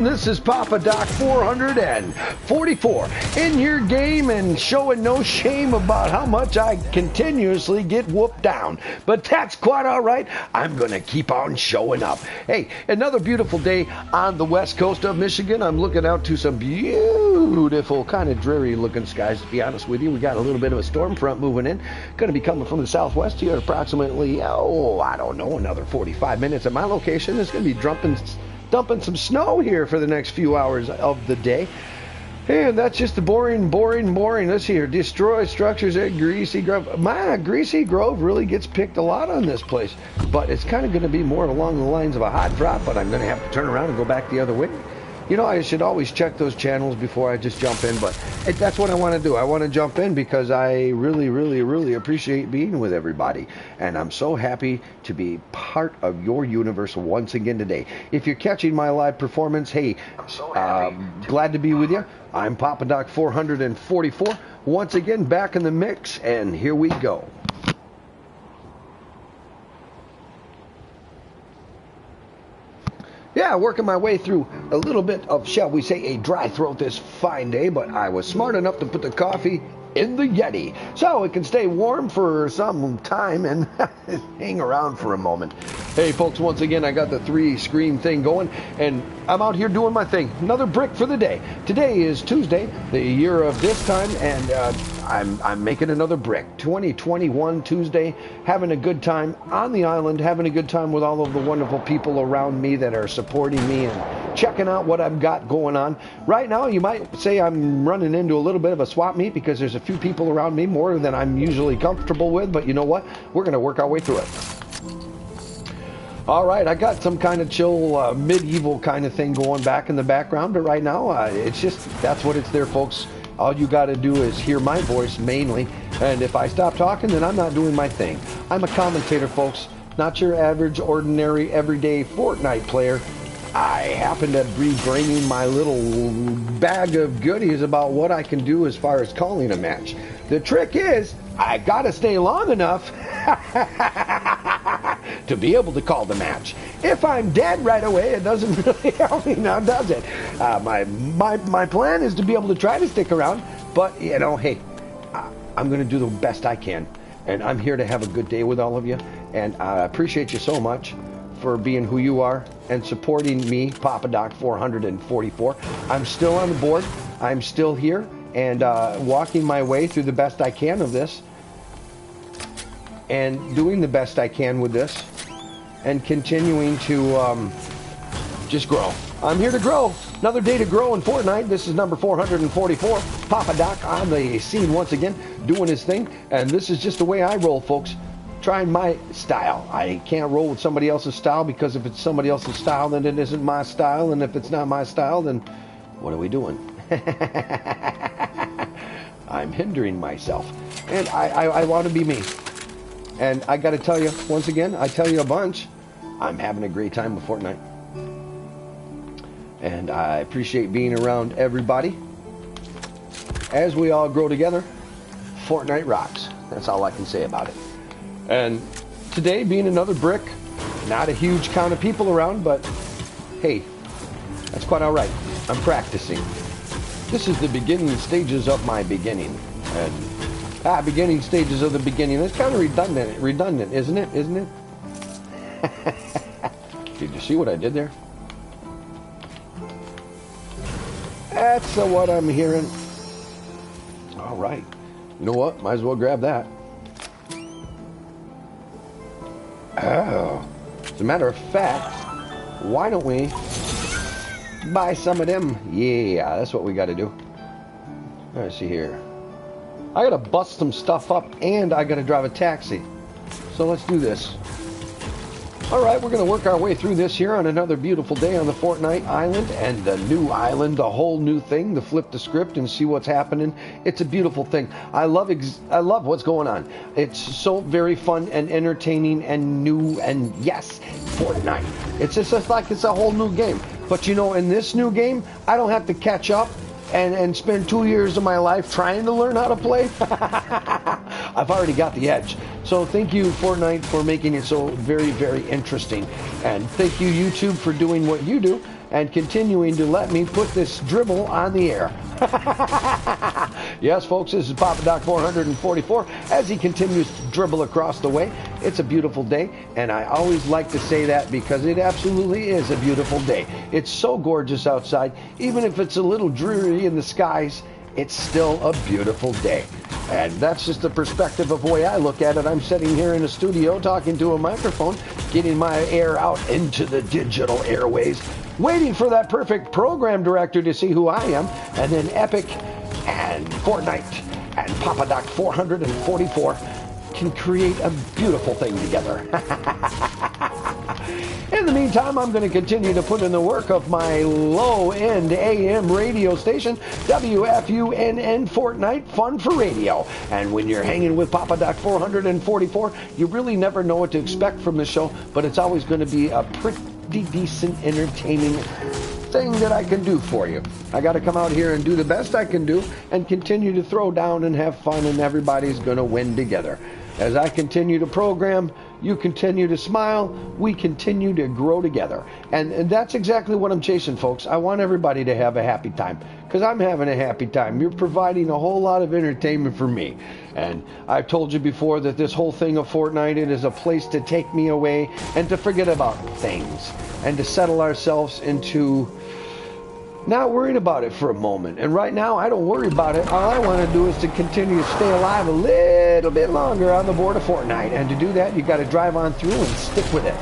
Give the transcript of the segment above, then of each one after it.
This is Papa Doc 444 in your game and showing no shame about how much I continuously get whooped down. But that's quite all right. I'm going to keep on showing up. Hey, another beautiful day on the west coast of Michigan. I'm looking out to some beautiful, kind of dreary looking skies, to be honest with you. We got a little bit of a storm front moving in. Going to be coming from the southwest here approximately, I don't know, another 45 minutes at my location. It's going to be dumping some snow here for the next few hours of the day. And that's just the boring. Let's see here. Destroy structures at Greasy Grove. My Greasy Grove really gets picked a lot on this place. But it's kind of going to be more along the lines of a hot drop, but I'm going to have to turn around and go back the other way. You know, I should always check those channels before I just jump in, but that's what I want to do. I want to jump in because I really appreciate being with everybody. And I'm so happy to be part of your universe once again today. If you're catching my live performance, hey, glad to be with you. I'm Papa Doc 444. Once again, back in the mix, and here we go. Yeah, working my way through a little bit of, shall we say, a dry throat this fine day, but I was smart enough to put the coffee in the Yeti so it can stay warm for some time and hang around for a moment. Hey folks, once again I got the 3-screen thing going and I'm out here doing my thing. Another brick for the day. Today is Tuesday, the year of this time, and I'm making another brick. 2021 Tuesday, having a good time on the island, having a good time with all of the wonderful people around me that are supporting me and checking out what I've got going on. Right now you might say I'm running into a little bit of a swap meet because there's a few people around me more than I'm usually comfortable with, but you know what? We're going to work our way through it. All right, I got some kind of chill, medieval kind of thing going back in the background, but right now, it's just, that's what it's there, folks. All you got to do is hear my voice, mainly, and if I stop talking, then I'm not doing my thing. I'm a commentator, folks, not your average, ordinary, everyday Fortnite player. I happen to be bringing my little bag of goodies about what I can do as far as calling a match. The trick is, I gotta stay long enough to be able to call the match. If I'm dead right away, it doesn't really help me now, does it? My plan is to be able to try to stick around, but, you know, hey, I'm gonna do the best I can, and I'm here to have a good day with all of you, and I appreciate you so much for being who you are and supporting me, Papa Doc 444. I'm still on the board. I'm still here and walking my way through the best I can of this and doing the best I can with this and continuing to just grow. I'm here to grow. Another day to grow in Fortnite. This is number 444. Papa Doc on the scene once again, doing his thing. And this is just the way I roll, folks. Trying my style. I can't roll with somebody else's style because if it's somebody else's style, then it isn't my style. And if it's not my style, then what are we doing? I'm hindering myself. And I want to be me. And I got to tell you, once again, I tell you a bunch, I'm having a great time with Fortnite. And I appreciate being around everybody. As we all grow together, Fortnite rocks. That's all I can say about it. And today being another brick, not a huge count of people around, but hey, that's quite all right. I'm practicing. This is the beginning stages of my beginning. And beginning stages of the beginning. That's kind of redundant, isn't it? Isn't it? Did you see what I did there? That's what I'm hearing. All right. You know what? Might as well grab that. Oh, as a matter of fact, why don't we buy some of them? Yeah, that's what we got to do. Let's see here. I got to bust some stuff up and I got to drive a taxi. So let's do this. All right, we're going to work our way through this here on another beautiful day on the Fortnite Island and the new island, the whole new thing, to flip the script and see what's happening. It's a beautiful thing. I love what's going on. It's so very fun and entertaining and new, and yes, Fortnite. It's just like it's a whole new game. But you know, in this new game, I don't have to catch up and spend 2 years of my life trying to learn how to play. I've already got the edge. So thank you, Fortnite, for making it so very, very interesting. And thank you, YouTube, for doing what you do and continuing to let me put this dribble on the air. Yes, folks, this is Papa Doc 444 as he continues to dribble across the way. It's a beautiful day, and I always like to say that because it absolutely is a beautiful day. It's so gorgeous outside. Even if it's a little dreary in the skies, it's still a beautiful day. And that's just the perspective of the way I look at it. I'm sitting here in a studio talking to a microphone, getting my air out into the digital airways, waiting for that perfect program director to see who I am, and then Epic and Fortnite and Papa Doc 444 can create a beautiful thing together. In the meantime, I'm going to continue to put in the work of my low-end AM radio station, WFUNN Fortnite, Fun for Radio. And when you're hanging with Papa Doc 444, you really never know what to expect from the show, but it's always going to be a pretty decent, entertaining thing that I can do for you. I got to come out here and do the best I can do and continue to throw down and have fun, and everybody's going to win together. As I continue to program, you continue to smile, we continue to grow together. And that's exactly what I'm chasing, folks. I want everybody to have a happy time, because I'm having a happy time. You're providing a whole lot of entertainment for me. And I've told you before that this whole thing of Fortnite, it is a place to take me away and to forget about things and to settle ourselves into not worrying about it for a moment. And right now, I don't worry about it. All I want to do is to continue to stay alive a little bit longer on the board of Fortnite. And to do that, you got to drive on through and stick with it.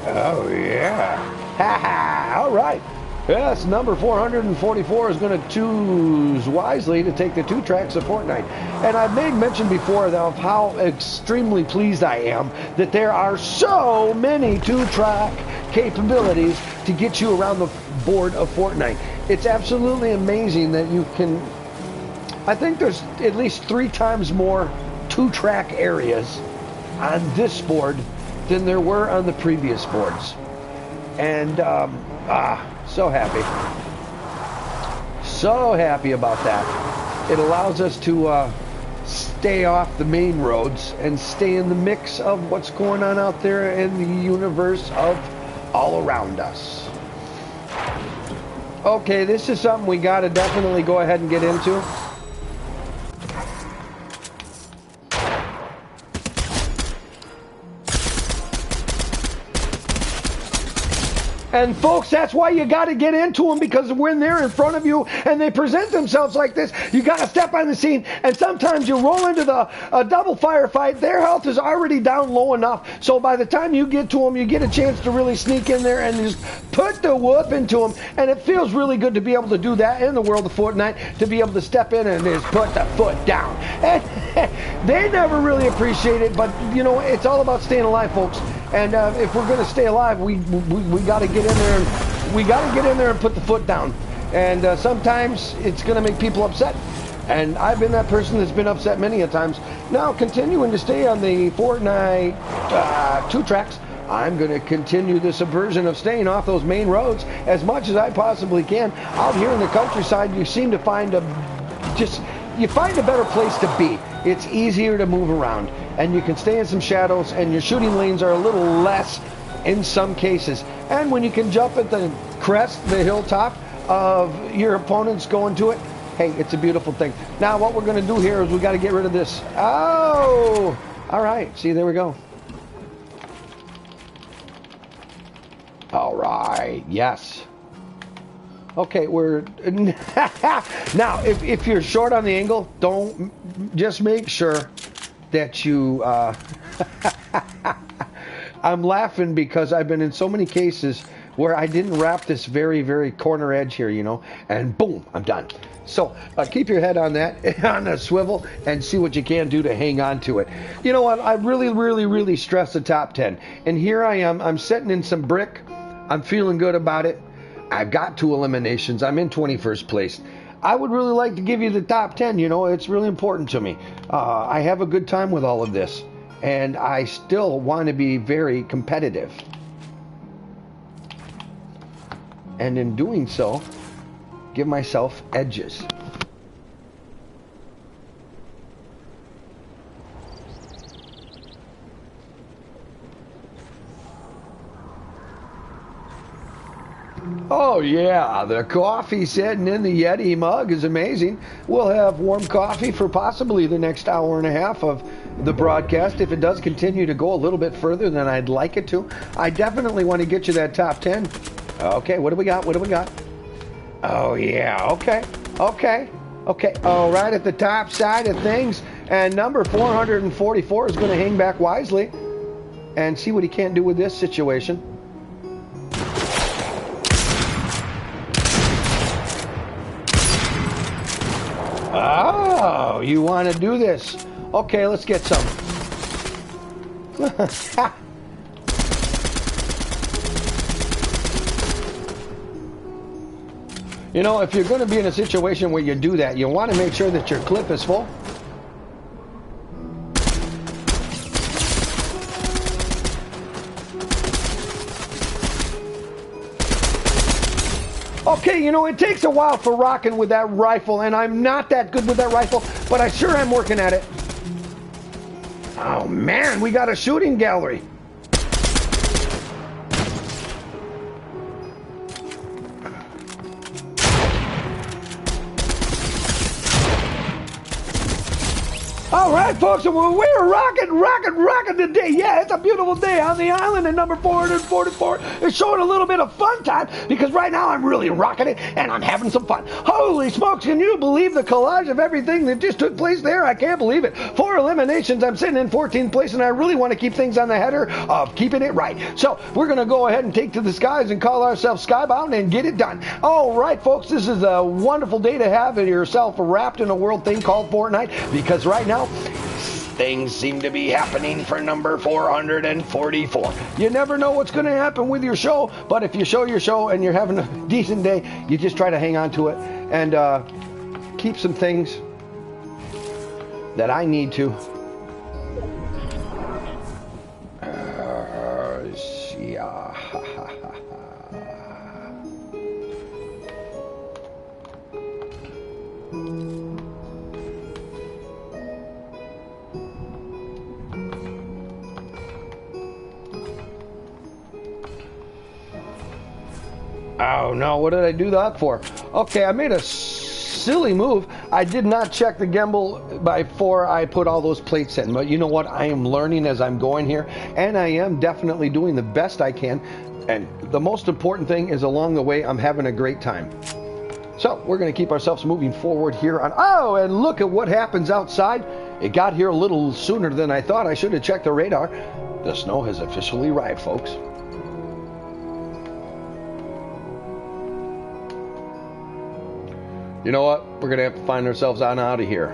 Oh, yeah. Ha ha. All right. Yes, number 444 is going to choose wisely to take the 2 tracks of Fortnite. And I've made mention before of how extremely pleased I am that there are so many 2-track capabilities to get you around the board of Fortnite. It's absolutely amazing that you can... I think there's at least 3 times more 2-track areas on this board than there were on the previous boards. And, so happy. So happy about that. It allows us to stay off the main roads and stay in the mix of what's going on out there in the universe of all around us. Okay, this is something we got to definitely go ahead and get into. And folks, that's why you got to get into them, because when they're in front of you and they present themselves like this, you got to step on the scene. And sometimes you roll into the double firefight. Their health is already down low enough. So by the time you get to them, you get a chance to really sneak in there and just put the whoop into them. And it feels really good to be able to do that in the world of Fortnite, to be able to step in and just put the foot down. And they never really appreciate it, but you know, it's all about staying alive, folks. And if we're going to stay alive, we got to get in there and put the foot down. And sometimes it's going to make people upset. And I've been that person that's been upset many a times. Now, continuing to stay on the Fortnite 2 tracks, I'm going to continue the subversion of staying off those main roads as much as I possibly can. Out here in the countryside, you seem to find you find a better place to be. It's easier to move around, and you can stay in some shadows, and your shooting lanes are a little less in some cases. And when you can jump at the crest, the hilltop of your opponents going to it, hey, it's a beautiful thing. Now, what we're going to do here is we got to get rid of this. Oh, all right. See, there we go. All right. Yes. Okay, we're... Now, if you're short on the angle, don't... Just make sure that you... I'm laughing because I've been in so many cases where I didn't wrap this very, very corner edge here, you know, and boom, I'm done. So keep your head on that, on a swivel, and see what you can do to hang on to it. You know what? I really, really, really stress the top 10. And here I am. I'm sitting in some brick. I'm feeling good about it. I've got 2 eliminations. I'm in 21st place. I would really like to give you the top 10. You know, it's really important to me. I have a good time with all of this, and I still want to be very competitive. And in doing so, give myself edges. Oh, yeah, the coffee sitting in the Yeti mug is amazing. We'll have warm coffee for possibly the next hour and a half of the broadcast if it does continue to go a little bit further than I'd like it to. I definitely want to get you that top 10. Okay, what do we got? What do we got? Oh, yeah, okay. All right, at the top side of things, and number 444 is going to hang back wisely and see what he can't do with this situation. Oh, you want to do this? Okay, let's get some. You know, if you're going to be in a situation where you do that, you want to make sure that your clip is full. Okay, you know, it takes a while for rocking with that rifle, and I'm not that good with that rifle, but I sure am working at it. Oh, man, we got a shooting gallery. All right, folks, we're rocking today. Yeah, it's a beautiful day on the island, and number 444 is showing a little bit of fun time because right now I'm really rocking it, and I'm having some fun. Holy smokes, can you believe the collage of everything that just took place there? I can't believe it. 4 eliminations, I'm sitting in 14th place, and I really want to keep things on the header of keeping it right. So we're going to go ahead and take to the skies and call ourselves Skybound and get it done. All right, folks, this is a wonderful day to have yourself wrapped in a world thing called Fortnite because right now, things seem to be happening for number 444. You never know what's going to happen with your show, but if you show your show and you're having a decent day, you just try to hang on to it and keep some things that I need to. Oh no, what did I do that for? Okay, I made a silly move. I did not check the gimbal before I put all those plates in. But you know what? I am learning as I'm going here, and I am definitely doing the best I can. And the most important thing is along the way, I'm having a great time. So we're going to keep ourselves moving forward here on. Oh, and look at what happens outside. It got here a little sooner than I thought. I should have checked the radar. The snow has officially arrived, folks. You know what? We're going to have to find ourselves on out of here.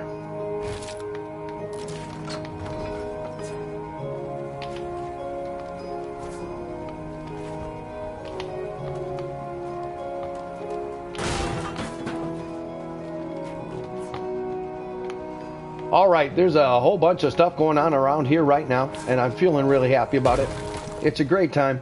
All right, there's a whole bunch of stuff going on around here right now, and I'm feeling really happy about it. It's a great time.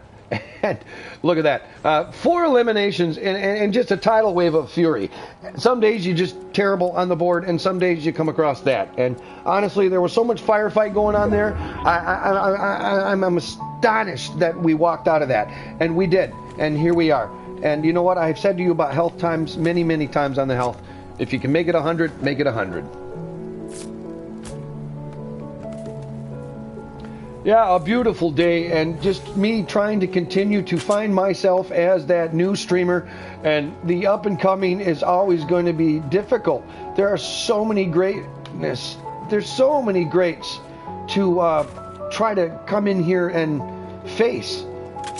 And look at that. 4 eliminations and just a tidal wave of fury. Some days you're just terrible on the board, and some days you come across that. And honestly, there was so much firefight going on there. I'm astonished that we walked out of that. And we did. And here we are. And you know what? I've said to you about health times many, many times on the health. If you can make it 100, make it 100. Yeah, a beautiful day, and just me trying to continue to find myself as that new streamer, and the up and coming is always going to be difficult. There are so many greatness. There's so many greats to try to come in here and face.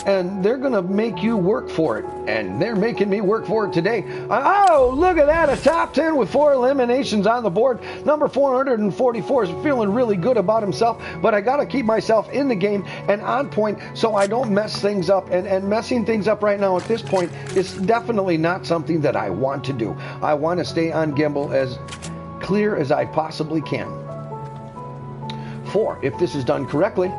And they're going to make you work for it. And they're making me work for it today. Oh, look at that. A top 10 with 4 eliminations on the board. Number 444 is feeling really good about himself. But I got to keep myself in the game and on point so I don't mess things up. And messing things up right now at this point is definitely not something that I want to do. I want to stay on gimbal as clear as I possibly can. 4, if this is done correctly.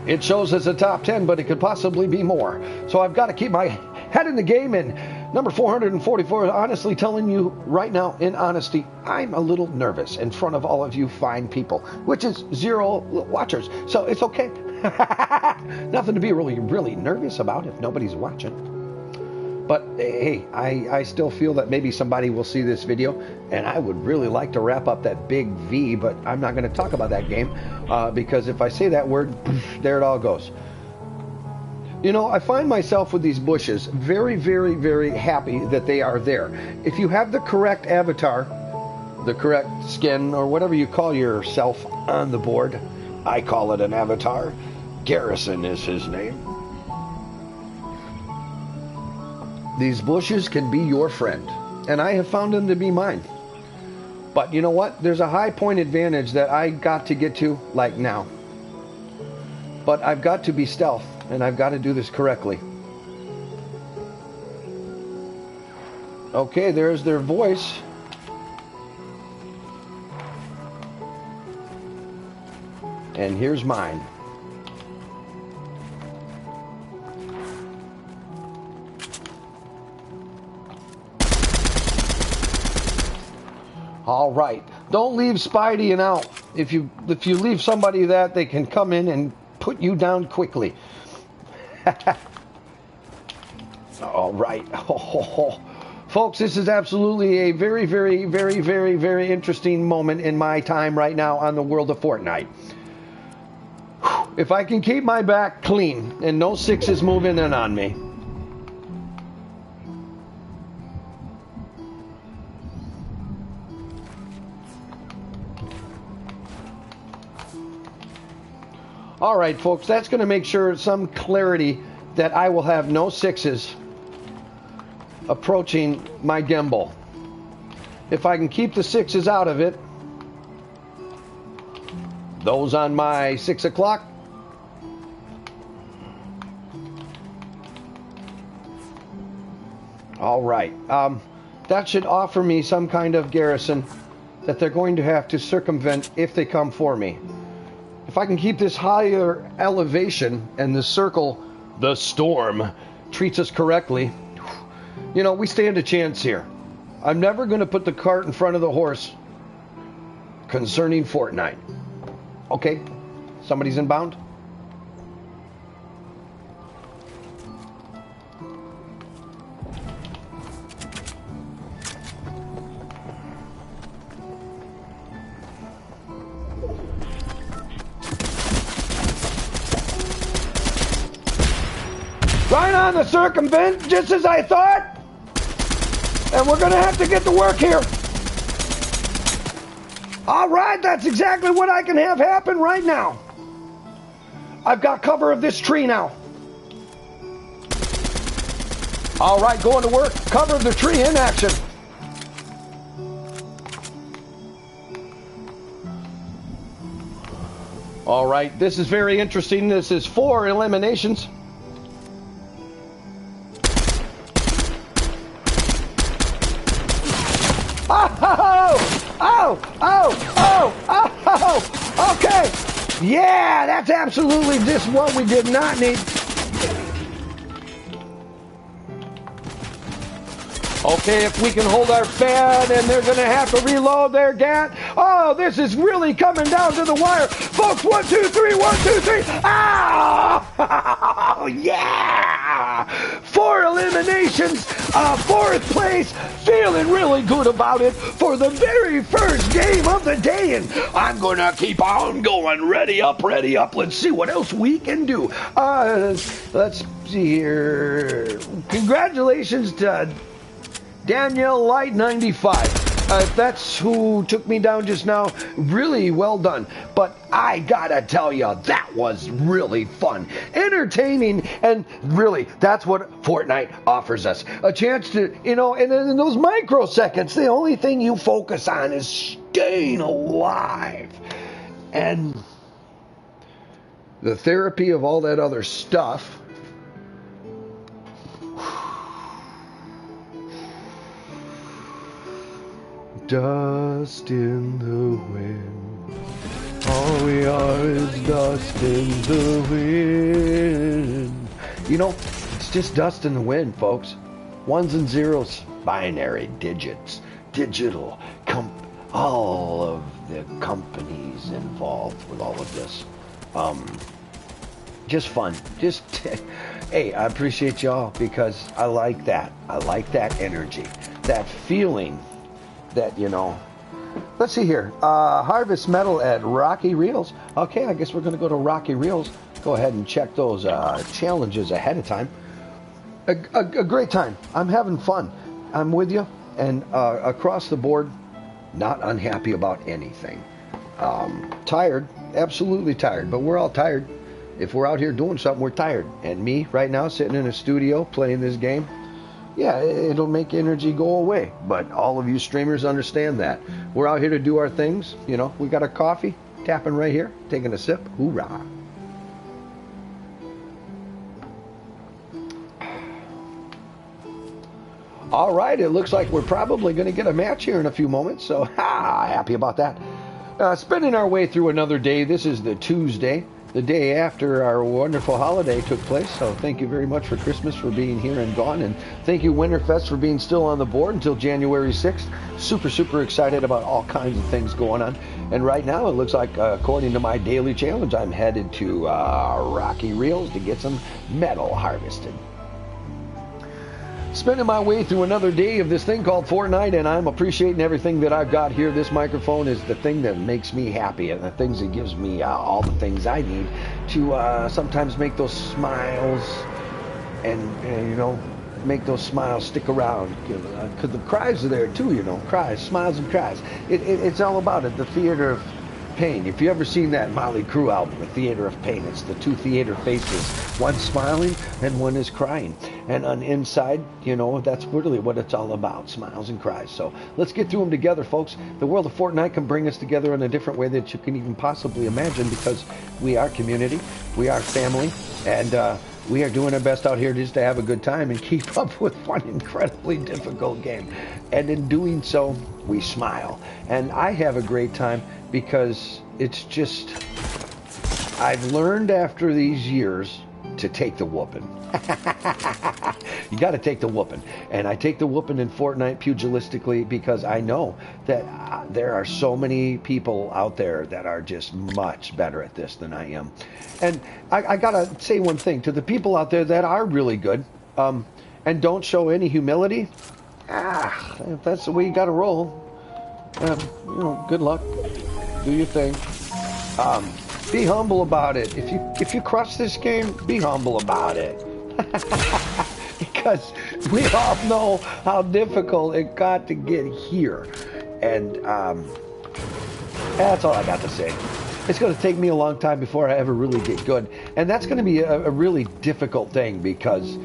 It shows as a top 10, but it could possibly be more. So I've got to keep my head in the game. And number 444, honestly telling you right now, in honesty, I'm a little nervous in front of all of you fine people, which is 0 watchers. So it's okay. Nothing to be really nervous about if nobody's watching. But hey, I still feel that maybe somebody will see this video, and I would really like to wrap up that big V, but I'm not going to talk about that game because if I say that word, there it all goes. You know, I find myself with these bushes very, very, very happy that they are there. If you have the correct avatar, the correct skin, or whatever you call yourself on the board, I call it an avatar. Garrison is his name. These bushes can be your friend, and I have found them to be mine. But you know what? There's a high point advantage that I got to get to, like now. But I've got to be stealth, and I've got to do this correctly. Okay, there's their voice. And here's mine. All right. Don't leave Spidey and out. If you leave somebody that, they can come in and put you down quickly. All right. Folks, this is absolutely a very, very, very, very, very interesting moment in my time right now on the world of Fortnite. If I can keep my back clean and no sixes moving in on me. All right, folks, that's going to make sure some clarity that I will have no sixes approaching my gimbal. If I can keep the sixes out of it, those on my 6 o'clock, all right. That should offer me some kind of garrison that they're going to have to circumvent if they come for me. If I can keep this higher elevation and the circle, the storm, treats us correctly, you know, we stand a chance here. I'm never going to put the cart in front of the horse concerning Fortnite. Okay, somebody's inbound. Right on the circumvent, just as I thought. And we're going to have to get to work here. All right, that's exactly what I can have happen right now. I've got cover of this tree now. All right, going to work. Cover of the tree in action. All right, this is very interesting. This is 4 eliminations. Oh, okay. Yeah, that's absolutely just what we did not need. Okay, if we can hold our fan and they're going to have to reload their gat. Oh, this is really coming down to the wire. Folks, 1, 2, 3, 1, 2, 3. Oh, yeah. 4 eliminations, 4th place. Feeling really good about it for the very first game of the day. And I'm going to keep on going. Ready up, ready up. Let's see what else we can do. Let's see here. Congratulations to Danielle Light 95. That's who took me down just now. Really well done. But I gotta tell you, that was really fun, entertaining, and really, that's what Fortnite offers us. A chance to, you know, and in those microseconds, the only thing you focus on is staying alive. And the therapy of all that other stuff. Dust in the wind. All we are is dust in the wind. You know, it's just dust in the wind, folks. 1s and 0s, binary digits, digital, all of the companies involved with all of this. just fun. Just, hey, I appreciate y'all because I like that. I like that energy, that feeling that, you know. Let's see here. Harvest Metal at Rocky Reels. Okay, I guess we're going to go to Rocky Reels. Go ahead and check those challenges ahead of time. A great time. I'm having fun. I'm with you. And across the board, not unhappy about anything. Tired, absolutely tired. But we're all tired. If we're out here doing something, we're tired. And me, right now, sitting in a studio playing this game, yeah, it'll make energy go away. But all of you streamers understand that. We're out here to do our things. You know, we got our coffee, tapping right here, taking a sip. Hoorah. All right, it looks like we're probably going to get a match here in a few moments. So, happy about that. Spending our way through another day. This is the Tuesday, the day after our wonderful holiday took place. So thank you very much for Christmas for being here and gone. And thank you, Winterfest, for being still on the board until January 6th. Super, super excited about all kinds of things going on. And right now, it looks like, according to my daily challenge, I'm headed to Rocky Reels to get some metal harvested. Spending my way through another day of this thing called Fortnite, and I'm appreciating everything that I've got here. This microphone is the thing that makes me happy, and the things that gives me all the things I need to sometimes make those smiles and you know, make those smiles stick around. Because the cries are there too, you know, cries, smiles and cries. It's all about it, the theater of pain. If you ever seen that Motley Crue album, The Theater of Pain, it's the two theater faces, one smiling and one is crying. And on the inside, you know, that's really what it's all about, smiles and cries. So let's get through them together, folks. The world of Fortnite can bring us together in a different way that you can even possibly imagine, because we are community, we are family, and we are doing our best out here just to have a good time and keep up with one incredibly difficult game. And in doing so, we smile. And I have a great time because it's just, I've learned after these years to take the whooping. You got to take the whooping. And I take the whooping in Fortnite pugilistically because I know that there are so many people out there that are just much better at this than I am. And I got to say one thing to the people out there that are really good and don't show any humility. If that's the way you got to roll, you know, good luck. Do your thing. Be humble about it. If you crush this game, be humble about it. Because we all know how difficult it got to get here. And that's all I got to say. It's going to take me a long time before I ever really get good. And that's going to be a really difficult thing, because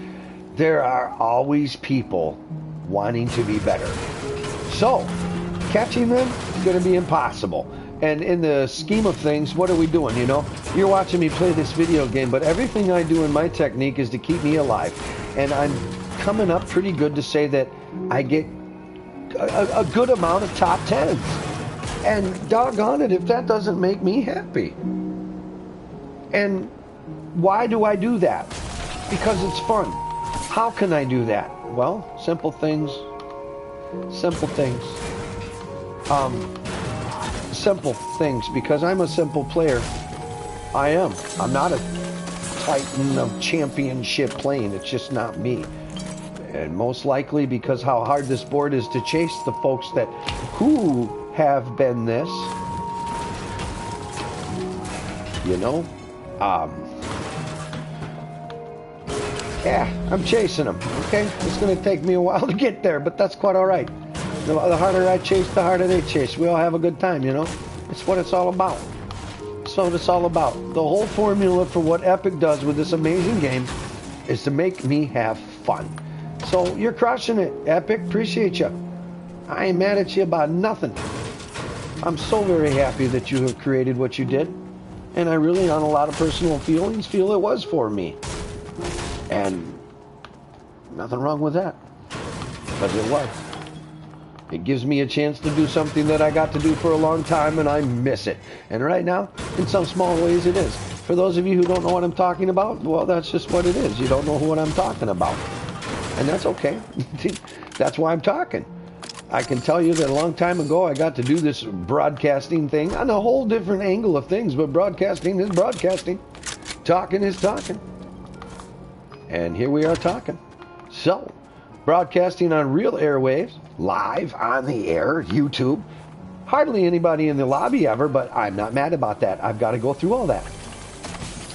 there are always people wanting to be better. So, catching them is going to be impossible. And in the scheme of things, what are we doing, you know? You're watching me play this video game, but everything I do in my technique is to keep me alive. And I'm coming up pretty good to say that I get a good amount of top 10s. And doggone it if that doesn't make me happy. And why do I do that? Because it's fun. How can I do that? Well, simple things. Simple things. Simple things, because I'm a simple player. I am. I'm not a titan of championship playing. It's just not me. And most likely because how hard this board is to chase the folks that who have been this. You know? Yeah, I'm chasing them. Okay? It's going to take me a while to get there, but that's quite all right. The harder I chase, the harder they chase. We all have a good time, you know? It's what it's all about. That's what it's all about. The whole formula for what Epic does with this amazing game is to make me have fun. So you're crushing it, Epic. Appreciate you. I ain't mad at you about nothing. I'm so very happy that you have created what you did. And I really, on a lot of personal feelings, feel it was for me. And nothing wrong with that. But it was. It gives me a chance to do something that I got to do for a long time, and I miss it. And right now, in some small ways, it is. For those of you who don't know what I'm talking about, well, that's just what it is. You don't know what I'm talking about. And that's okay. That's why I'm talking. I can tell you that a long time ago, I got to do this broadcasting thing on a whole different angle of things, but broadcasting is broadcasting. talking is talking. And here we are talking. So, broadcasting on real airwaves, live on the air, YouTube. Hardly anybody in the lobby ever, but I'm not mad about that. I've got to go through all that.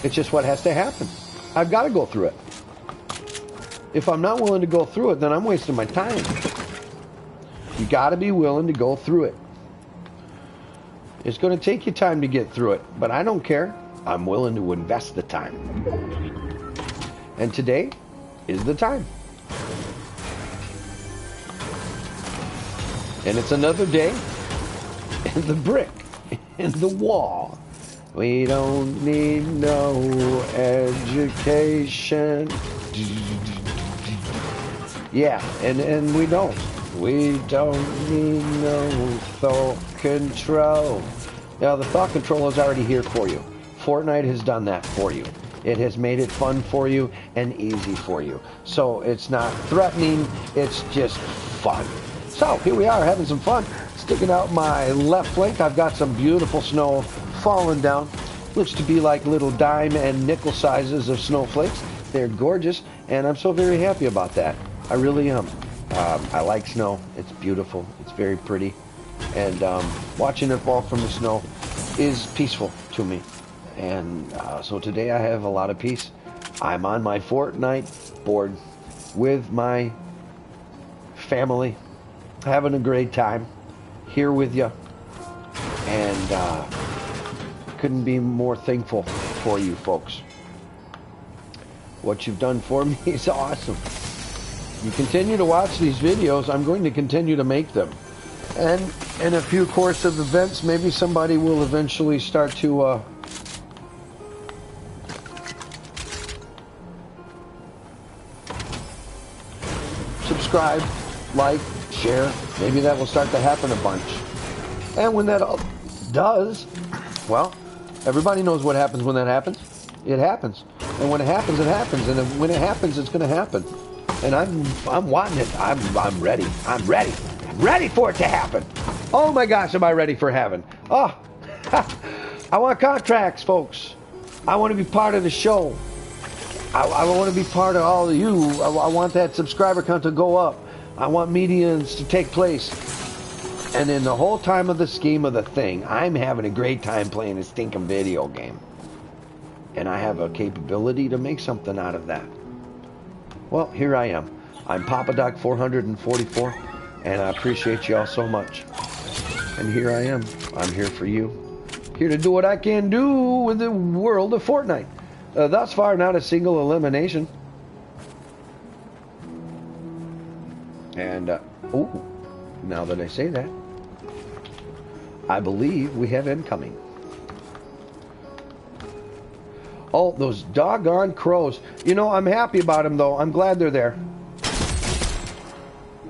It's just what has to happen. I've got to go through it. If I'm not willing to go through it, then I'm wasting my time. You got to be willing to go through it. It's going to take you time to get through it, but I don't care. I'm willing to invest the time. And today is the time. And it's another day in the brick, in the wall. We don't need no education. Yeah, and we don't. We don't need no thought control. Now, the thought control is already here for you. Fortnite has done that for you. It has made it fun for you and easy for you. So it's not threatening, it's just fun. So here we are having some fun. Sticking out my left flank, I've got some beautiful snow falling down. Looks to be like little dime and nickel sizes of snowflakes. They're gorgeous, and I'm so very happy about that. I really am. I like snow. It's beautiful. It's very pretty. And watching it fall from the snow is peaceful to me. And so today I have a lot of peace. I'm on my Fortnite board with my family, having a great time here with you. And couldn't be more thankful for you folks. What you've done for me is awesome. You continue to watch these videos, I'm going to continue to make them. And in a few course of events, maybe somebody will eventually start to subscribe, like, share. Maybe that will start to happen a bunch. And when that all does, well, everybody knows what happens when that happens. It happens. And when it happens, it happens. And when it happens, it's going to happen. And I'm wanting it. I'm ready. I'm ready. I'm ready for it to happen. Oh my gosh, am I ready for heaven? Oh, I want contracts, folks. I want to be part of the show. I want to be part of all of you. I want that subscriber count to go up. I want medians to take place. And in the whole time of the scheme of the thing, I'm having a great time playing a stinking video game. And I have a capability to make something out of that. Well, here I am. I'm Papa Doc 444, and I appreciate you all so much. And here I am. I'm here for you. Here to do what I can do with the world of Fortnite. Thus far, not a single elimination. And, oh, now that I say that, I believe we have incoming. Oh, those doggone crows. You know, I'm happy about them, though. I'm glad they're there.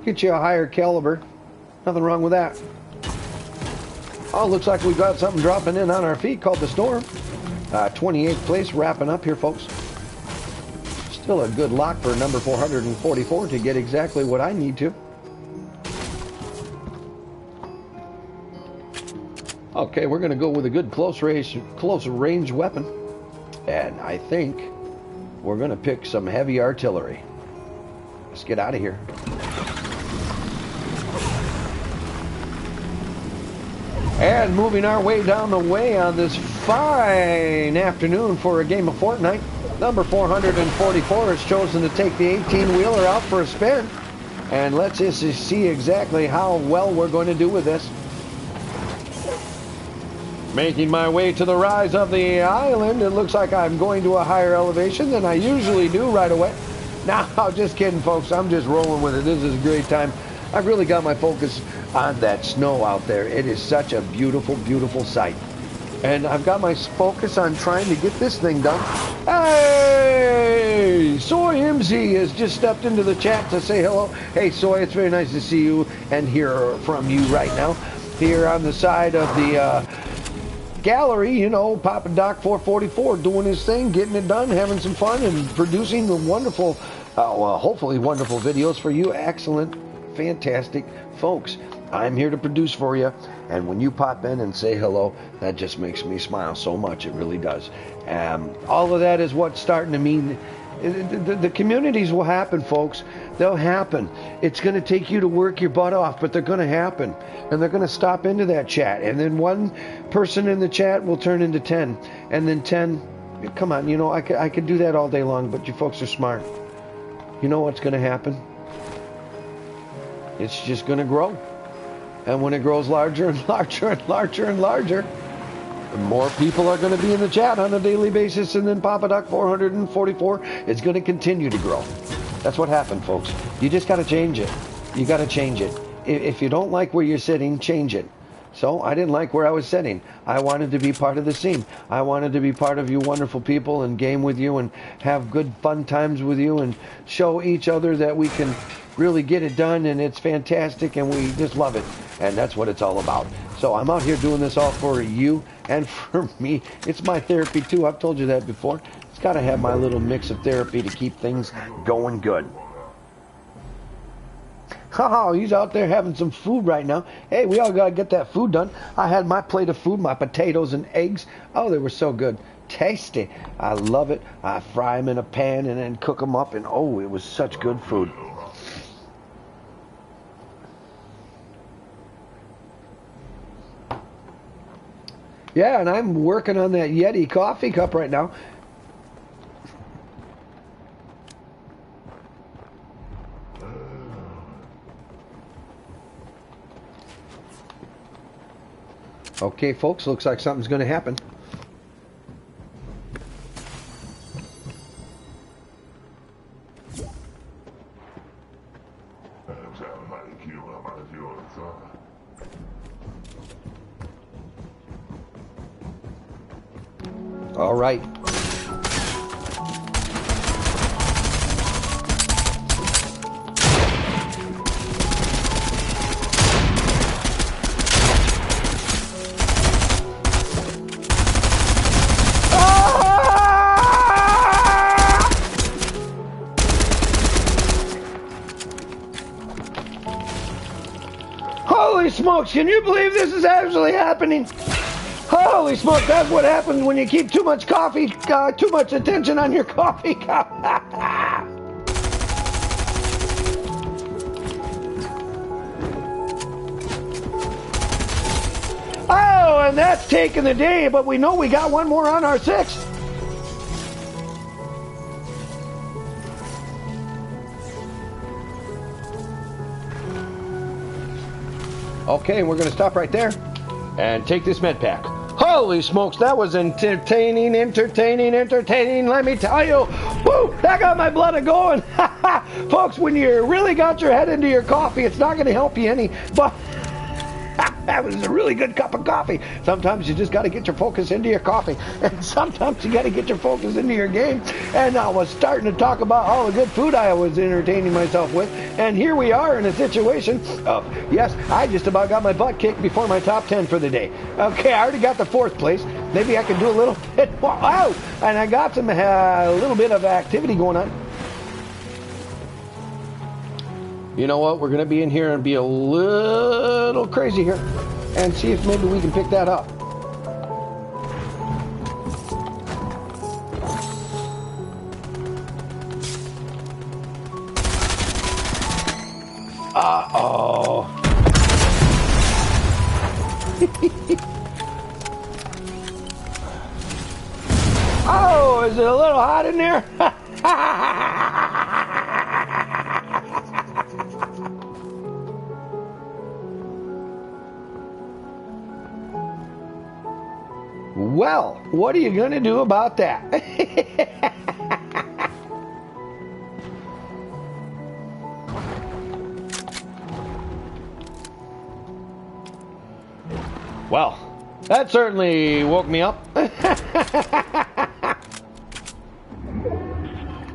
Get you a higher caliber. Nothing wrong with that. Oh, looks like we got something dropping in on our feet called the Storm. 28th place, wrapping up here, folks. Still a good lock for number 444 to get exactly what I need to. Okay, we're going to go with a good close range weapon. And I think we're going to pick some heavy artillery. Let's get out of here. And moving our way down the way on this fine afternoon for a game of Fortnite, number 444 has chosen to take the 18-wheeler out for a spin. And let's just see exactly how well we're going to do with this. Making my way to the rise of the island, it looks like I'm going to a higher elevation than I usually do right away. Now, just kidding, folks. I'm just rolling with it. This is a great time. I've really got my focus on that snow out there. It is such a beautiful, beautiful sight. And I've got my focus on trying to get this thing done. Hey! Soy MZ has just stepped into the chat to say hello. Hey, Soy, it's very nice to see you and hear from you right now. Here on the side of the gallery, you know, Papa Doc 444 doing his thing, getting it done, having some fun, and producing the wonderful, well, hopefully wonderful videos for you. Excellent, fantastic folks. I'm here to produce for you, and when you pop in and say hello, that just makes me smile so much. It really does. All of that is what's starting to mean. The communities will happen, folks. They'll happen. It's going to take you to work your butt off, but they're going to happen. And they're going to stop into that chat. And then one person in the chat will turn into 10. And then 10, come on, I could do that all day long, but you folks are smart. You know what's going to happen? It's just going to grow. And when it grows larger and larger and larger and larger, more people are going to be in the chat on a daily basis, and then Papa Doc 444 is going to continue to grow. That's what happened, folks. You just got to change it. You got to change it. If you don't like where you're sitting, change it. So I didn't like where I was sitting. I wanted to be part of the scene. I wanted to be part of you wonderful people and game with you and have good fun times with you and show each other that we can really get it done, and it's fantastic, and we just love it. And that's what it's all about. So I'm out here doing this all for you and for me. It's my therapy too. I've told you that before. It's got to have my little mix of therapy to keep things going good. Oh, he's out there having some food right now. Hey, we all got to get that food done. I had my plate of food, my potatoes and eggs. Oh, they were so good. Tasty. I love it. I fry them in a pan and then cook them up, and oh, it was such good food. Yeah, and I'm working on that Yeti coffee cup right now. Okay, folks, looks like something's going to happen. All right. Holy smokes, can you believe this is actually happening? Holy smoke, that's what happens when you keep too much coffee, too much attention on your coffee cup. Oh, and that's taking the day, but we know we got one more on our 6. Okay, we're going to stop right there and take this med pack. Holy smokes, that was entertaining, let me tell you. Woo, that got my blood a-going. Folks, when you really got your head into your coffee, it's not going to help you any, but that was a really good cup of coffee. Sometimes you just got to get your focus into your coffee, and sometimes you got to get your focus into your game. And I was starting to talk about all the good food I was entertaining myself with, and here we are in a situation of, yes, I just about got my butt kicked before my top 10 for the day. Okay, I already got the 4th place. Maybe I can do a little bit more. Wow, and I got some a little bit of activity going on. You know what? We're going to be in here and be a little crazy here and see if maybe we can pick that up. Uh-oh. Oh, is it a little hot in there? Well, what are you going to do about that? Well, that certainly woke me up.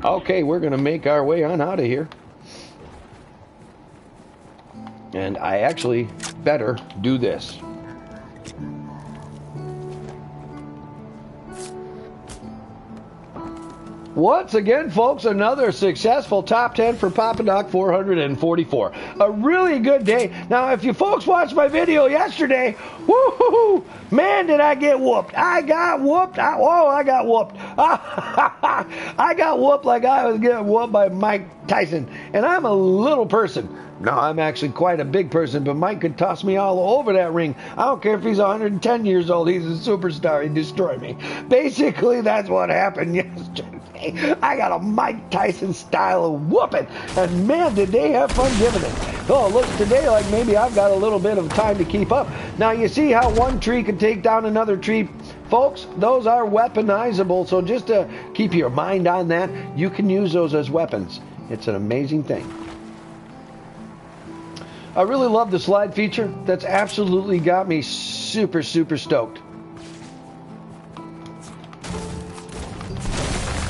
Okay, we're going to make our way on out of here. And I actually better do this. Once again, folks, another successful top 10 for Papa Doc 444. A really good day. Now, if you folks watched my video yesterday, woo-hoo-hoo, man, did I get whooped. I got whooped. I got whooped. I got whooped like I was getting whooped by Mike Tyson. And I'm a little person. No, I'm actually quite a big person, but Mike could toss me all over that ring. I don't care if he's 110 years old. He's a superstar. He'd destroy me. Basically, that's what happened yesterday. I got a Mike Tyson style of whooping, and man, did they have fun giving it. Oh, it looks today like maybe I've got a little bit of time to keep up. Now, you see how one tree can take down another tree? Folks, those are weaponizable, so just to keep your mind on that, you can use those as weapons. It's an amazing thing. I really love the slide feature. That's absolutely got me super, super stoked.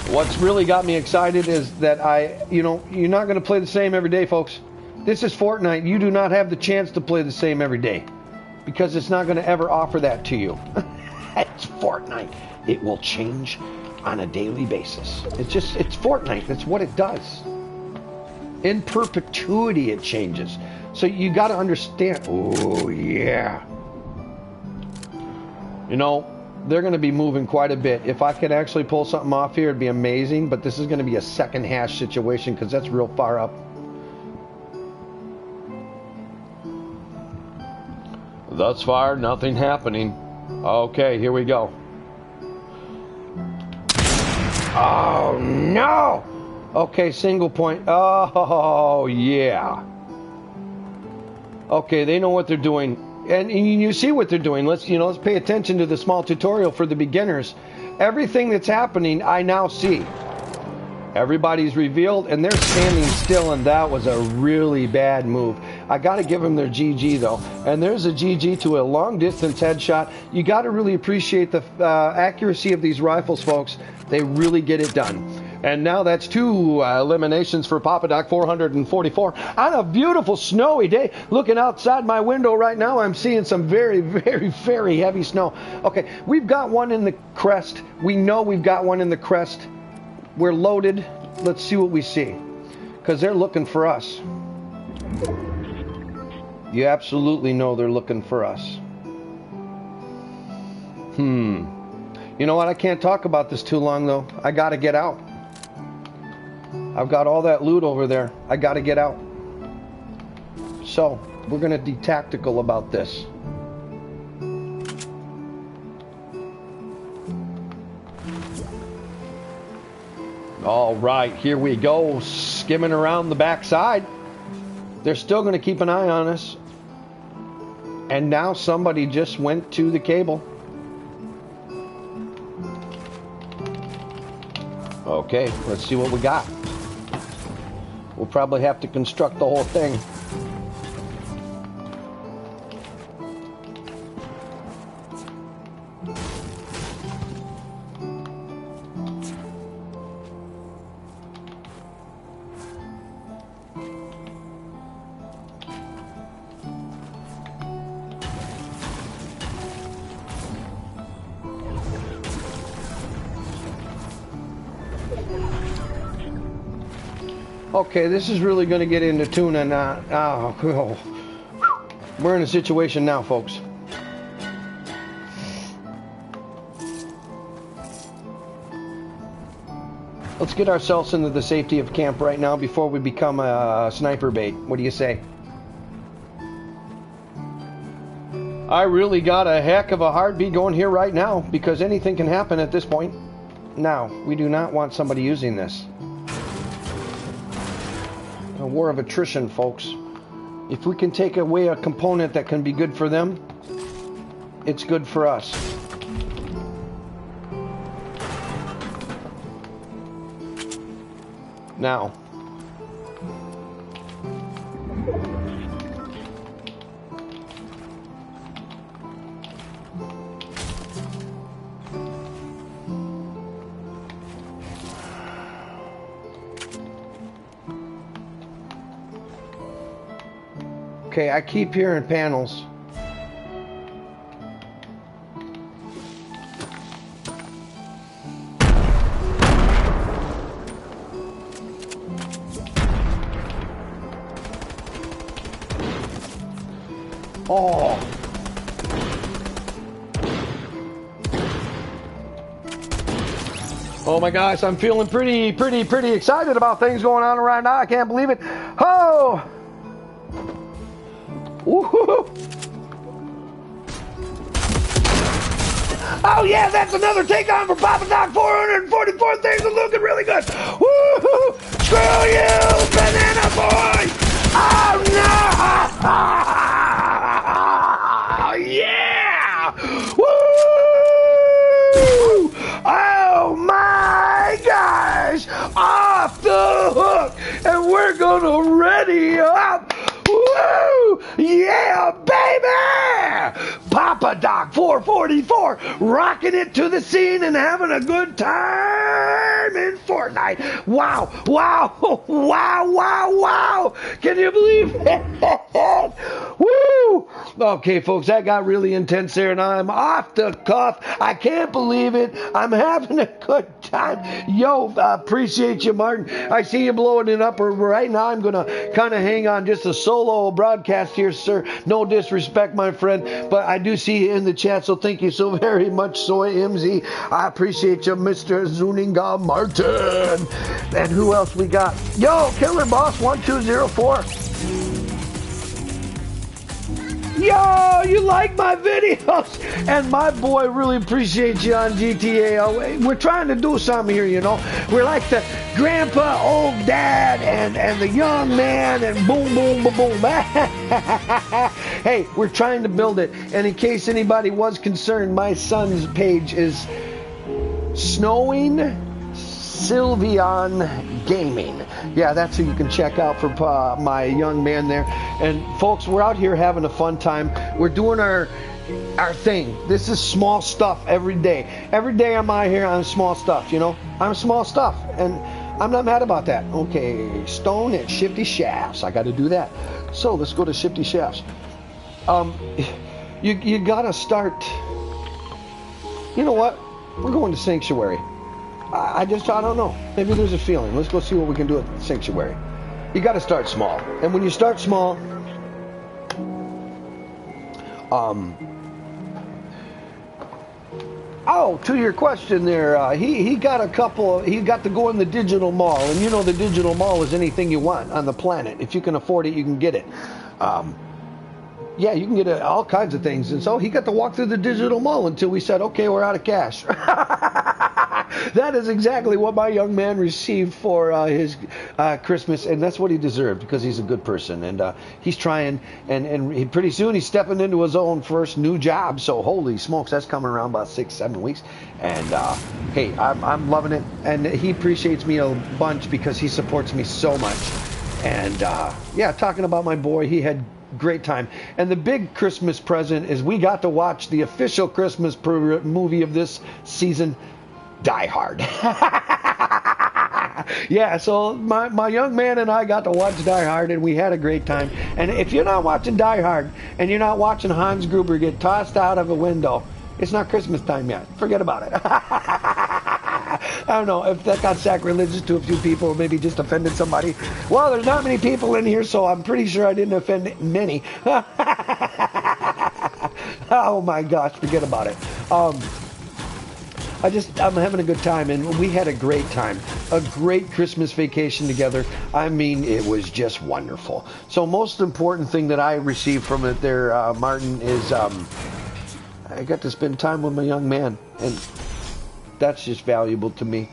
What's really got me excited is that you're not going to play the same every day, folks. This is Fortnite. You do not have the chance to play the same every day because it's not going to ever offer that to you. It's Fortnite. It will change on a daily basis. It's Fortnite. That's what it does. In perpetuity, it changes. So you got to understand. Oh, yeah. You know, they're going to be moving quite a bit. If I could actually pull something off here, it'd be amazing. But this is going to be a second hash situation because that's real far up. Thus far, nothing happening. Okay, here we go. Oh, no! Okay, single point. Oh, yeah. Okay, they know what they're doing. And you see what they're doing. Let's pay attention to the small tutorial for the beginners. Everything that's happening, I now see. Everybody's revealed, and they're standing still, and that was a really bad move. I got to give them their GG, though. And there's a GG to a long-distance headshot. You got to really appreciate the accuracy of these rifles, folks. They really get it done. And now that's 2 eliminations for Papa Doc 444 on a beautiful snowy day. Looking outside my window right now, I'm seeing some very, very, very heavy snow. Okay, we've got one in the crest. We know we've got one in the crest. We're loaded. Let's see what we see. Because they're looking for us. You absolutely know they're looking for us. You know what? I can't talk about this too long, though. I got to get out. I've got all that loot over there. I got to get out. So, we're going to be tactical about this. All right, here we go. Skimming around the backside. They're still going to keep an eye on us. And now somebody just went to the cable. Okay, let's see what we got. We'll probably have to construct the whole thing. Okay, this is really going to get into tuna now. We're in a situation now, folks. Let's get ourselves into the safety of camp right now before we become a sniper bait. What do you say? I really got a heck of a heartbeat going here right now because anything can happen at this point. Now, we do not want somebody using this. A war of attrition, folks. If we can take away a component that can be good for them, it's good for us. Now. Okay, I keep hearing panels. Oh. Oh my gosh, I'm feeling pretty excited about things going on right now. I can't believe it. Oh! Woo-hoo-hoo. Oh yeah, that's another takedown for Papa Doc. 444. Things are looking really good. Woo-hoo! Screw you, Banana Boy! Oh no! Yeah! Woo! Oh my gosh! Off the hook! And we're gonna ready up! Woo! Yeah, baby! Papa Doc 444 rocking it to the scene and having a good time in Fortnite. Wow, wow, wow, wow, wow. Can you believe it? Woo! Okay, folks, that got really intense there, and I'm off the cuff. I can't believe it. I'm having a good time. Yo, appreciate you, Martin. I see you blowing it up right now. I'm going to kind of hang on just a solo broadcast here, sir. No disrespect, my friend, but I do see you in the chat, so thank you so very much, Soy MZ. I appreciate you, Mr. Zuninga Martin. And who else we got? Yo, Killer Boss 1204. Yo, you like my videos? And my boy really appreciates you on GTA. We're trying to do something here, you know. We're like the grandpa, old dad, and the young man, and boom, boom, boom, boom. Hey, we're trying to build it. And in case anybody was concerned, my son's page is Snowing Sylveon Gaming. Yeah, that's who you can check out for my young man there. And folks, we're out here having a fun time. We're doing our thing. This is small stuff every day. Every day I'm out here on small stuff, you know. I'm small stuff, and I'm not mad about that. Okay, Stone at Shifty Shafts. I got to do that. So let's go to Shifty Shafts. You got to start. You know what? We're going to Sanctuary. I don't know. Maybe there's a feeling. Let's go see what we can do at Sanctuary. You got to start small. And when you start small, to your question there, he got a couple, he got to go in the digital mall. And you know the digital mall is anything you want on the planet. If you can afford it, you can get it. Yeah, you can get all kinds of things. And so he got to walk through the digital mall until we said, okay, we're out of cash. That is exactly what my young man received for his Christmas, and that's what he deserved because he's a good person, and he's trying, and pretty soon he's stepping into his own first new job. So holy smokes, that's coming around about 6-7 weeks, and hey, I'm loving it, and he appreciates me a bunch because he supports me so much, and yeah, talking about my boy, he had great time. And the big Christmas present is we got to watch the official Christmas movie of this season, Die Hard. Yeah, so my young man and I got to watch Die Hard, and we had a great time. And if you're not watching Die Hard and you're not watching Hans Gruber get tossed out of a window, it's not Christmas time yet. Forget about it. I don't know if that got sacrilegious to a few people, or maybe just offended somebody. Well, there's not many people in here, so I'm pretty sure I didn't offend many. Oh my gosh, forget about it. I'm having a good time, and we had a great time. A great Christmas vacation together. I mean, it was just wonderful. So most important thing that I received from it there, Martin, is I got to spend time with my young man, and that's just valuable to me.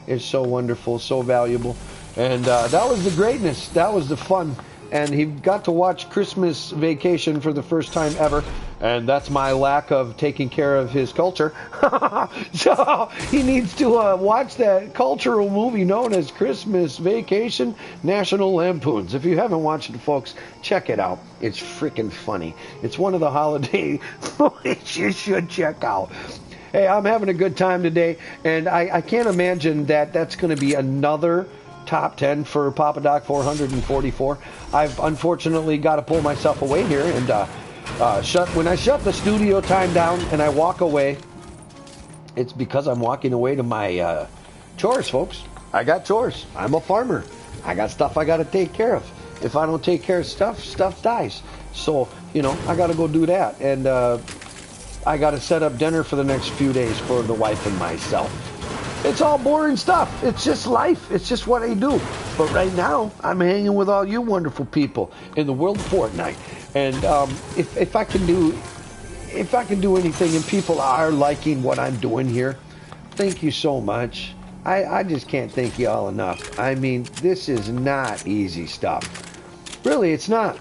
It's so wonderful, so valuable. And that was the greatness. That was the fun. And he got to watch Christmas Vacation for the first time ever. And that's my lack of taking care of his culture. So he needs to watch that cultural movie known as Christmas Vacation, National Lampoons. If you haven't watched it, folks, check it out. It's freaking funny. It's one of the holiday movies you should check out. Hey, I'm having a good time today. And I can't imagine that that's going to be another top 10 for Papa Doc 444. I've unfortunately got to pull myself away here, and when I shut the studio time down and I walk away, it's because I'm walking away to my chores, folks. I got chores. I'm a farmer. I got stuff I got to take care of. If I don't take care of stuff, stuff dies. So you know, I got to go do that. And I got to set up dinner for the next few days for the wife and myself. It's all boring stuff. It's just life. It's just what I do. But right now, I'm hanging with all you wonderful people in the world of Fortnite. And if I can do anything and people are liking what I'm doing here, thank you so much. I just can't thank you all enough. I mean, this is not easy stuff. Really, it's not.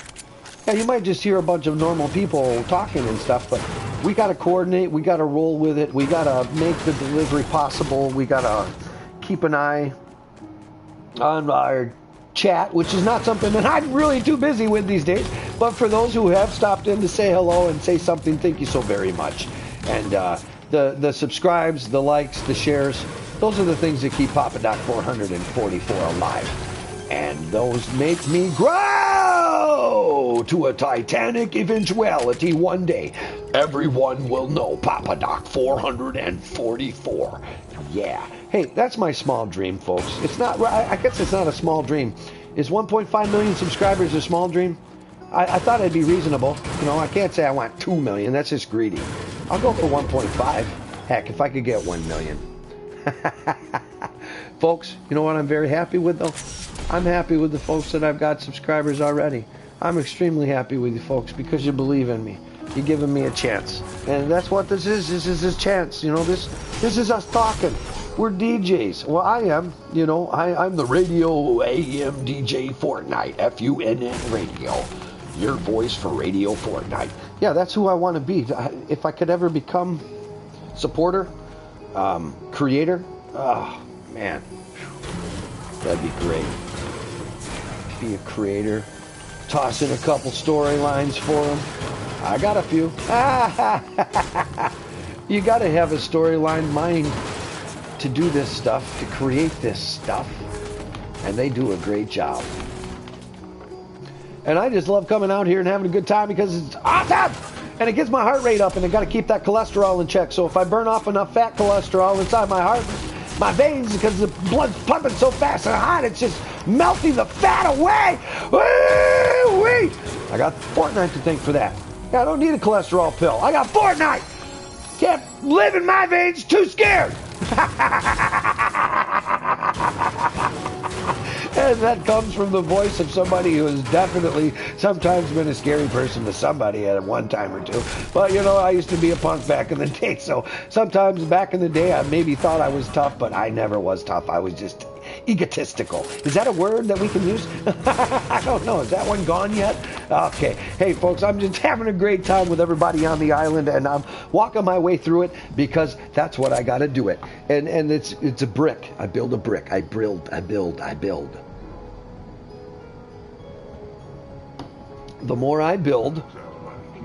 Yeah, you might just hear a bunch of normal people talking and stuff, but we got to coordinate. We got to roll with it. We got to make the delivery possible. We got to keep an eye on our chat, which is not something that I'm really too busy with these days. But for those who have stopped in to say hello and say something, thank you so very much. And the subscribes, the likes, the shares, those are the things that keep Papa Doc 444 alive. And those make me grow to a titanic eventuality one day. Everyone will know Papa Doc 444. Yeah. Hey, that's my small dream, folks. It's not, I guess it's not a small dream. Is 1.5 million subscribers a small dream? I thought it'd be reasonable. You know, I can't say I want 2 million. That's just greedy. I'll go for 1.5. Heck, if I could get 1 million. Folks, you know what I'm very happy with, though? I'm happy with the folks that I've got subscribers already. I'm extremely happy with you folks because you believe in me. You're giving me a chance. And that's what this is. This is a chance. You know, this is us talking. We're DJs. Well, I am. You know, I'm the radio AM DJ Fortnite. FUNN Radio. Your voice for Radio Fortnite. Yeah, that's who I want to be. If I could ever become supporter, creator, oh, man. That'd be great. Be a creator. Toss in a couple storylines for them. I got a few. You got to have a storyline mind to do this stuff, to create this stuff. And they do a great job. And I just love coming out here and having a good time because it's awesome! And it gets my heart rate up, and I got to keep that cholesterol in check. So if I burn off enough fat cholesterol inside my heart, my veins, because the blood's pumping so fast and hot, it's just melting the fat away. Woo-wee! I got Fortnite to thank for that. Yeah, I don't need a cholesterol pill. I got Fortnite. Can't live in my veins. Too scared. And that comes from the voice of somebody who has definitely sometimes been a scary person to somebody at one time or two. But, you know, I used to be a punk back in the day, so sometimes back in the day I maybe thought I was tough, but I never was tough. I was just egotistical. Is that a word that we can use? I don't know. Is that one gone yet? Okay. Hey, folks, I'm just having a great time with everybody on the island, and I'm walking my way through it because that's what I got to do it. And it's a brick. I build a brick. I build. The more I build,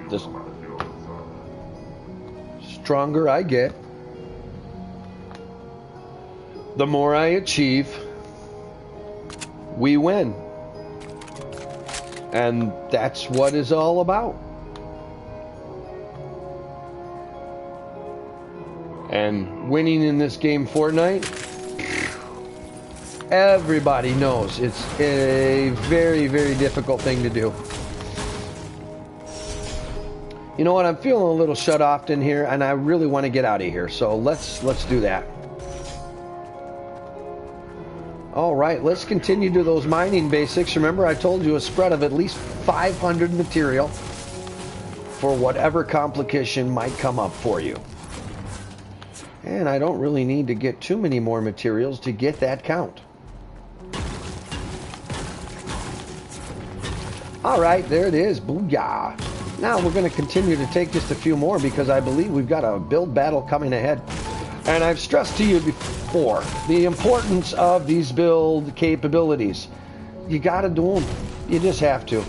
the stronger I get. The more I achieve, we win. And that's what it's all about. And winning in this game, Fortnite, everybody knows it's a very, very difficult thing to do. You know what? I'm feeling a little shut off in here, and I really want to get out of here. So let's do that. All right, let's continue to those mining basics. Remember, I told you a spread of at least 500 material for whatever complication might come up for you. And I don't really need to get too many more materials to get that count. All right, there it is. Booyah. Now we're going to continue to take just a few more because I believe we've got a build battle coming ahead. And I've stressed to you before the importance of these build capabilities. You got to do them. You just have to.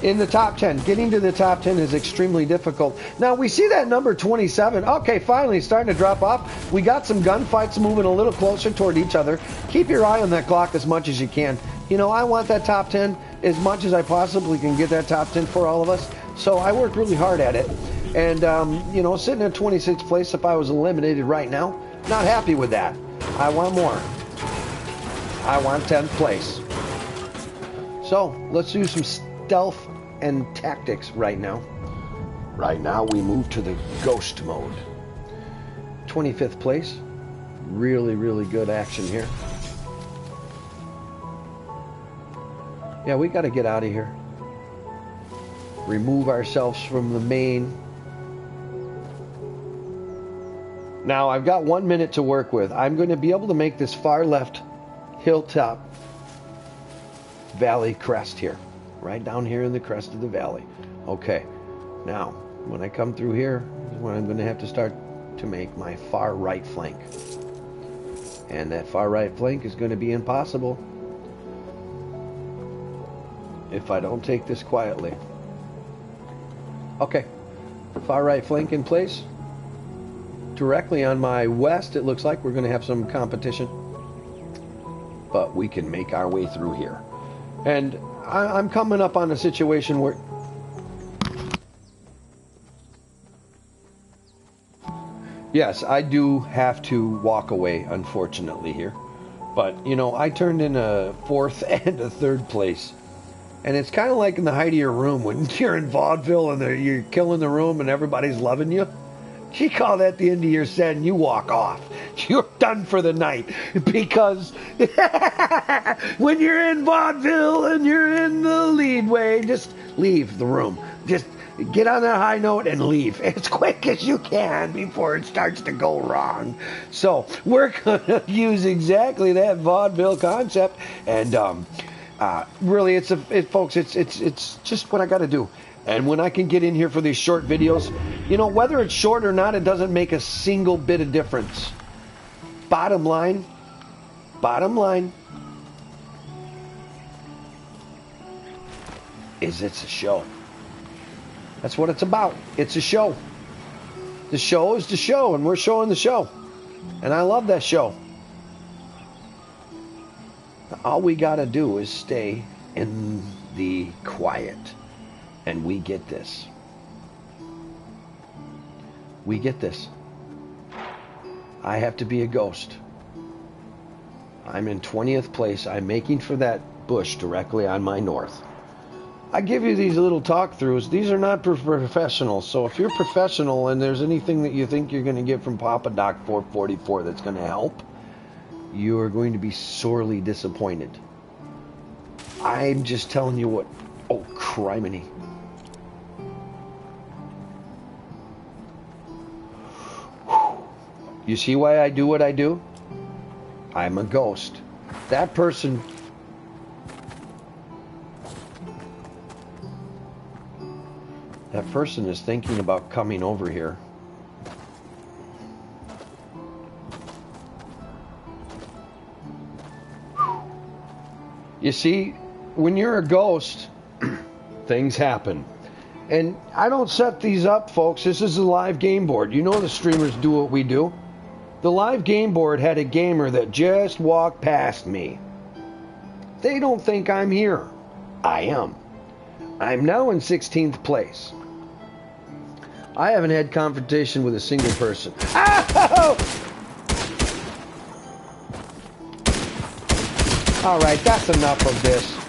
In the top 10, getting to the top 10 is extremely difficult. Now we see that number 27. Okay, finally starting to drop off. We got some gunfights moving a little closer toward each other. Keep your eye on that clock as much as you can. You know, I want that top 10 as much as I possibly can get that top 10 for all of us. So I worked really hard at it. And, you know, sitting at 26th place, if I was eliminated right now, not happy with that. I want more. I want 10th place. So let's do some stealth and tactics right now. Right now we move to the ghost mode. 25th place. Really, really good action here. Yeah, we got to get out of here. Remove ourselves from the main. Now, I've got 1 minute to work with. I'm going to be able to make this far left hilltop valley crest here. Right down here in the crest of the valley. Okay. Now, when I come through here, is when I'm going to have to start to make my far right flank. And that far right flank is going to be impossible if I don't take this quietly. Okay. Far right flank in place. Directly on my west, it looks like we're going to have some competition. But we can make our way through here. And I'm coming up on a situation where... Yes, I do have to walk away, unfortunately, here. But, you know, I turned in a 4th and a 3rd place. And it's kind of like in the height of your room when you're in vaudeville and you're killing the room and everybody's loving you. You call that the end of your set and you walk off. You're done for the night. Because when you're in vaudeville and you're in the lead way, just leave the room. Just get on that high note and leave as quick as you can before it starts to go wrong. So we're going to use exactly that vaudeville concept. And really, folks, it's just what I got to do. And when I can get in here for these short videos, you know, whether it's short or not, it doesn't make a single bit of difference. Bottom line, is it's a show. That's what it's about. It's a show. The show is the show, and we're showing the show. And I love that show. All we got to do is stay in the quiet. And we get this. We get this. I have to be a ghost. I'm in 20th place. I'm making for that bush directly on my north. I give you these little talk-throughs. These are not professionals. So if you're professional and there's anything that you think you're going to get from Papa Doc 444 that's going to help, you are going to be sorely disappointed. I'm just telling you what... Oh, criminy. You see why I do what I do? I'm a ghost. That person... That person is thinking about coming over here. You see, when you're a ghost, things happen. And I don't set these up, folks. This is a live game board. You know the streamers do what we do. The live game board had a gamer that just walked past me. They don't think I'm here. I am. I'm now in 16th place. I haven't had confrontation with a single person. Ow! All right, that's enough of this.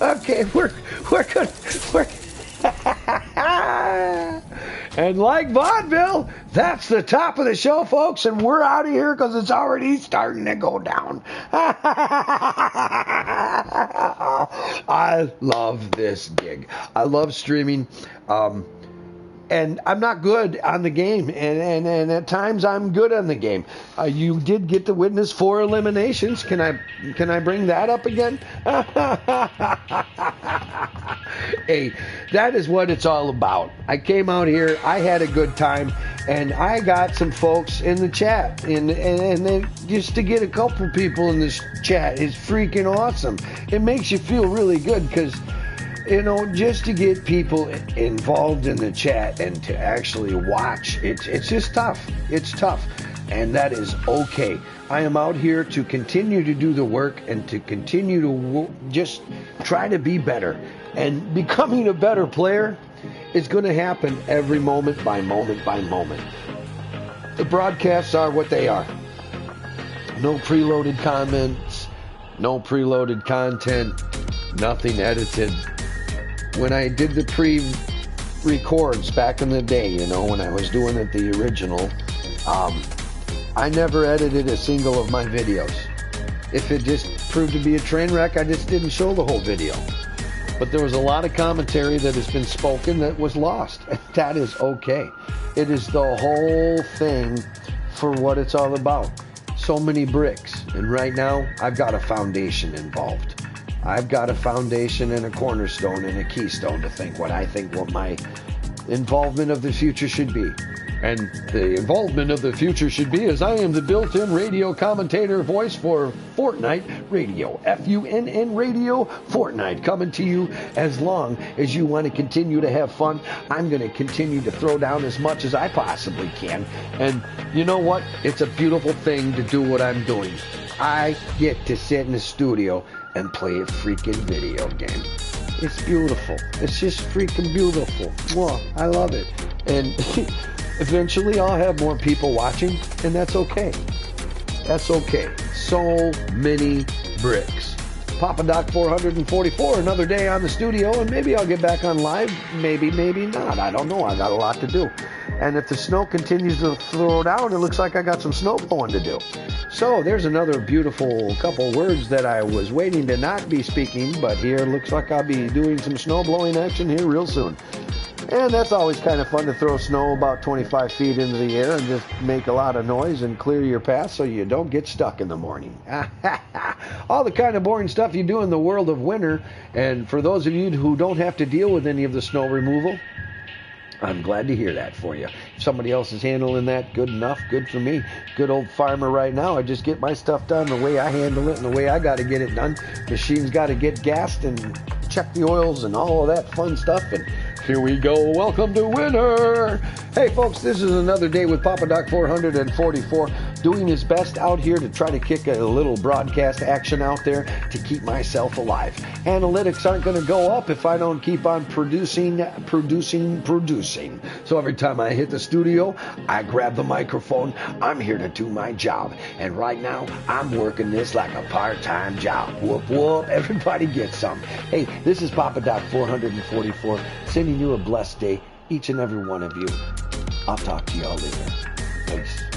Okay, we're good. And like vaudeville, that's the top of the show, folks, and we're out of here because it's already starting to go down. I love this gig. I love streaming. And I'm not good on the game, and at times I'm good on the game. You did get to witness 4 eliminations. Can I bring that up again? Hey, that is what it's all about. I came out here, I had a good time, and I got some folks in the chat, and then just to get a couple people in this chat is freaking awesome. It makes you feel really good because, you know, just to get people involved in the chat and to actually watch, it's just tough. It's tough. and that is okay. I am out here to continue to do the work and to continue to just try to be better. And becoming a better player is going to happen every moment by moment by moment. The broadcasts are what they are. No preloaded comments, no preloaded content, nothing edited. When I did the pre-records back in the day, you know, when I was doing it the original, I never edited a single of my videos. If it just proved to be a train wreck, I just didn't show the whole video. But there was a lot of commentary that has been spoken that was lost. That is okay. It is the whole thing for what it's all about. So many bricks. And right now, I've got a foundation involved. I've got a foundation and a cornerstone and a keystone to think what my involvement of the future should be. And the involvement of the future should be as I am the built-in radio commentator voice for Fortnite Radio. FUNN Radio Fortnite, coming to you as long as you want to continue to have fun. I'm going to continue to throw down as much as I possibly can. And you know what? It's a beautiful thing to do what I'm doing. I get to sit in the studio and play a freaking video game. It's beautiful. It's just freaking beautiful. Well, I love it. And eventually I'll have more people watching, and that's okay. That's okay. So many bricks. Papa Doc 444, another day on the studio, and maybe I'll get back on live. Maybe, maybe not. I don't know. I got a lot to do. And if the snow continues to throw down, it looks like I got some snow blowing to do. So there's another beautiful couple words that I was waiting to not be speaking, but here it looks like I'll be doing some snow blowing action here real soon. And that's always kind of fun to throw snow about 25 feet into the air and just make a lot of noise and clear your path so you don't get stuck in the morning. All the kind of boring stuff you do in the world of winter. And for those of you who don't have to deal with any of the snow removal, I'm glad to hear that for you. If somebody else is handling that, good enough, good for me. Good old farmer right now. I just get my stuff done the way I handle it and the way I got to get it done. Machine's got to get gassed and check the oils and all of that fun stuff. And here we go. Welcome to winter. Hey, folks, this is another day with Papa Doc 444, doing his best out here to try to kick a little broadcast action out there to keep myself alive. Analytics aren't going to go up if I don't keep on producing. So every time I hit the studio, I grab the microphone. I'm here to do my job. And right now, I'm working this like a part-time job. Whoop, whoop. Everybody gets some. Hey, this is Papa Doc 444, sending you a blessed day, each and every one of you. I'll talk to y'all later. Peace.